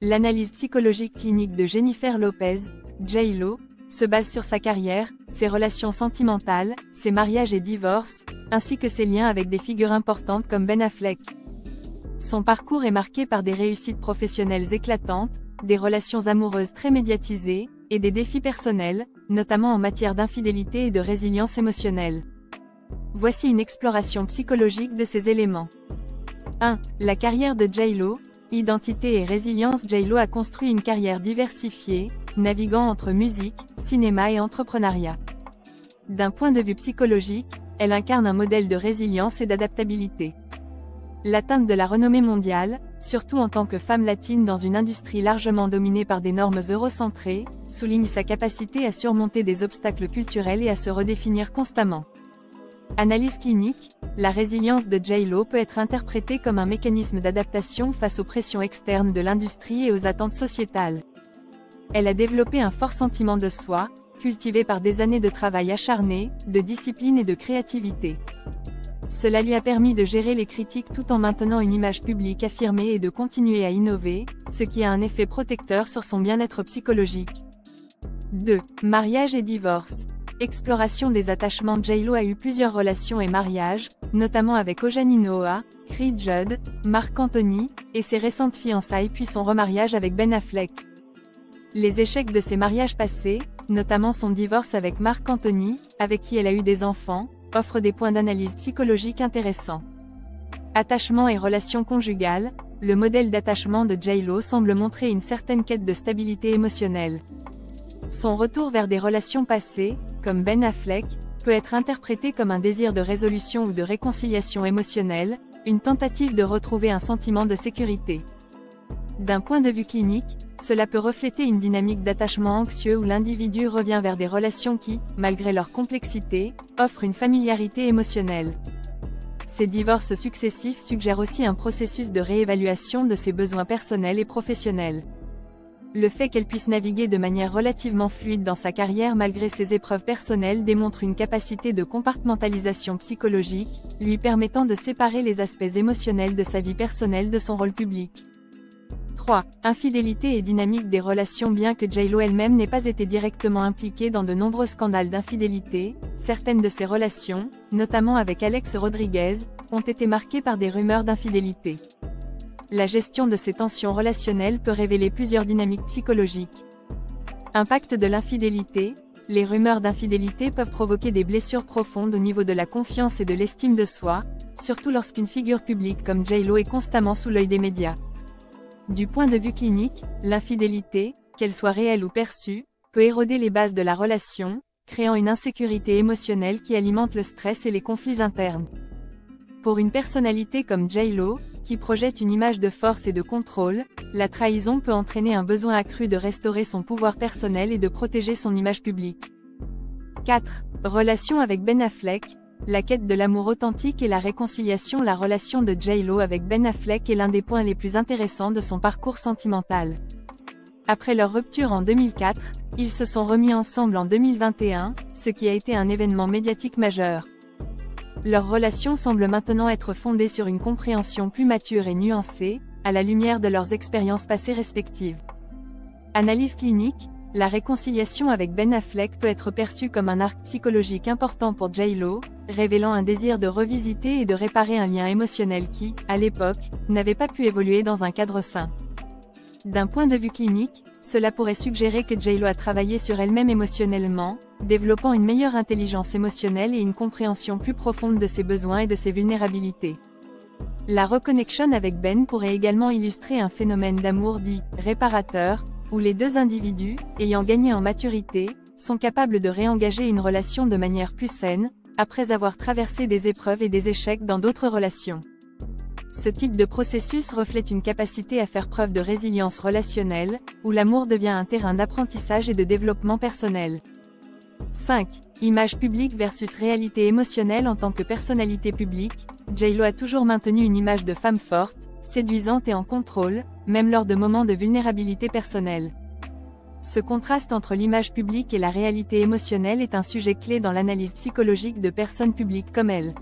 L'analyse psychologique clinique de Jennifer Lopez, J.Lo, se base sur sa carrière, ses relations sentimentales, ses mariages et divorces, ainsi que ses liens avec des figures importantes comme Ben Affleck. Son parcours est marqué par des réussites professionnelles éclatantes, des relations amoureuses très médiatisées, et des défis personnels, notamment en matière d'infidélité et de résilience émotionnelle. Voici une exploration psychologique de ces éléments. 1. La carrière de J.Lo. Identité et résilience. J.Lo a construit une carrière diversifiée, naviguant entre musique, cinéma et entrepreneuriat. D'un point de vue psychologique, elle incarne un modèle de résilience et d'adaptabilité. L'atteinte de la renommée mondiale, surtout en tant que femme latine dans une industrie largement dominée par des normes eurocentrées, souligne sa capacité à surmonter des obstacles culturels et à se redéfinir constamment. Analyse clinique. La résilience de J.Lo peut être interprétée comme un mécanisme d'adaptation face aux pressions externes de l'industrie et aux attentes sociétales. Elle a développé un fort sentiment de soi, cultivé par des années de travail acharné, de discipline et de créativité. Cela lui a permis de gérer les critiques tout en maintenant une image publique affirmée et de continuer à innover, ce qui a un effet protecteur sur son bien-être psychologique. 2. Mariage et divorce. Exploration des attachements. J.Lo a eu plusieurs relations et mariages, notamment avec Aujani Noa, Creed Judd, Marc Anthony, et ses récentes fiançailles puis son remariage avec Ben Affleck. Les échecs de ses mariages passés, notamment son divorce avec Marc Anthony, avec qui elle a eu des enfants, offrent des points d'analyse psychologique intéressants. Attachement et relations conjugales. Le modèle d'attachement de J.Lo semble montrer une certaine quête de stabilité émotionnelle. Son retour vers des relations passées, comme Ben Affleck, peut être interprété comme un désir de résolution ou de réconciliation émotionnelle, une tentative de retrouver un sentiment de sécurité. D'un point de vue clinique, cela peut refléter une dynamique d'attachement anxieux où l'individu revient vers des relations qui, malgré leur complexité, offrent une familiarité émotionnelle. Ces divorces successifs suggèrent aussi un processus de réévaluation de ses besoins personnels et professionnels. Le fait qu'elle puisse naviguer de manière relativement fluide dans sa carrière malgré ses épreuves personnelles démontre une capacité de compartimentalisation psychologique, lui permettant de séparer les aspects émotionnels de sa vie personnelle de son rôle public. 3. Infidélité et dynamique des relations. Bien que J.Lo elle-même n'ait pas été directement impliquée dans de nombreux scandales d'infidélité, certaines de ses relations, notamment avec Alex Rodriguez, ont été marquées par des rumeurs d'infidélité. La gestion de ces tensions relationnelles peut révéler plusieurs dynamiques psychologiques. Impact de l'infidélité. Les rumeurs d'infidélité peuvent provoquer des blessures profondes au niveau de la confiance et de l'estime de soi, surtout lorsqu'une figure publique comme J.Lo est constamment sous l'œil des médias. Du point de vue clinique, l'infidélité, qu'elle soit réelle ou perçue, peut éroder les bases de la relation, créant une insécurité émotionnelle qui alimente le stress et les conflits internes. Pour une personnalité comme J.Lo, qui projette une image de force et de contrôle, la trahison peut entraîner un besoin accru de restaurer son pouvoir personnel et de protéger son image publique. 4. Relation avec Ben Affleck. La quête de l'amour authentique et la réconciliation. La relation de J.Lo avec Ben Affleck est l'un des points les plus intéressants de son parcours sentimental. Après leur rupture en 2004, ils se sont remis ensemble en 2021, ce qui a été un événement médiatique majeur. Leur relation semble maintenant être fondée sur une compréhension plus mature et nuancée, à la lumière de leurs expériences passées respectives. Analyse clinique. La réconciliation avec Ben Affleck peut être perçue comme un arc psychologique important pour J.Lo, révélant un désir de revisiter et de réparer un lien émotionnel qui, à l'époque, n'avait pas pu évoluer dans un cadre sain. D'un point de vue clinique, cela pourrait suggérer que J.Lo a travaillé sur elle-même émotionnellement, développant une meilleure intelligence émotionnelle et une compréhension plus profonde de ses besoins et de ses vulnérabilités. La reconnexion avec Ben pourrait également illustrer un phénomène d'amour dit « réparateur », où les deux individus, ayant gagné en maturité, sont capables de réengager une relation de manière plus saine, après avoir traversé des épreuves et des échecs dans d'autres relations. Ce type de processus reflète une capacité à faire preuve de résilience relationnelle, où l'amour devient un terrain d'apprentissage et de développement personnel. 5. Image publique versus réalité émotionnelle. En tant que personnalité publique, J.Lo a toujours maintenu une image de femme forte, séduisante et en contrôle, même lors de moments de vulnérabilité personnelle. Ce contraste entre l'image publique et la réalité émotionnelle est un sujet clé dans l'analyse psychologique de personnes publiques comme elle.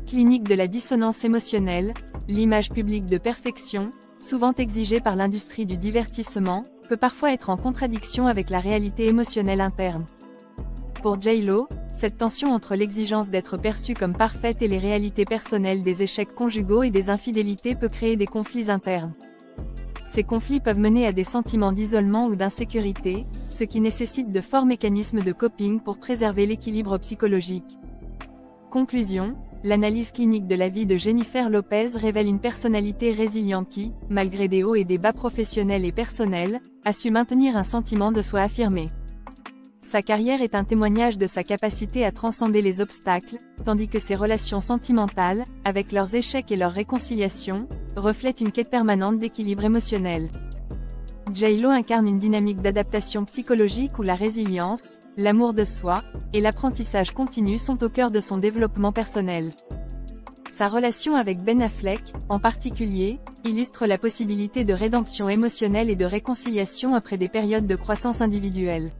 Clinique de la dissonance émotionnelle. L'image publique de perfection, souvent exigée par l'industrie du divertissement, peut parfois être en contradiction avec la réalité émotionnelle interne. Pour J-Lo, cette tension entre l'exigence d'être perçue comme parfaite et les réalités personnelles des échecs conjugaux et des infidélités peut créer des conflits internes. Ces conflits peuvent mener à des sentiments d'isolement ou d'insécurité, ce qui nécessite de forts mécanismes de coping pour préserver l'équilibre psychologique. Conclusion, l'analyse clinique de la vie de Jennifer Lopez révèle une personnalité résiliente qui, malgré des hauts et des bas professionnels et personnels, a su maintenir un sentiment de soi affirmé. Sa carrière est un témoignage de sa capacité à transcender les obstacles, tandis que ses relations sentimentales, avec leurs échecs et leurs réconciliations, reflètent une quête permanente d'équilibre émotionnel. J-Lo incarne une dynamique d'adaptation psychologique où la résilience, l'amour de soi, et l'apprentissage continu sont au cœur de son développement personnel. Sa relation avec Ben Affleck, en particulier, illustre la possibilité de rédemption émotionnelle et de réconciliation après des périodes de croissance individuelle.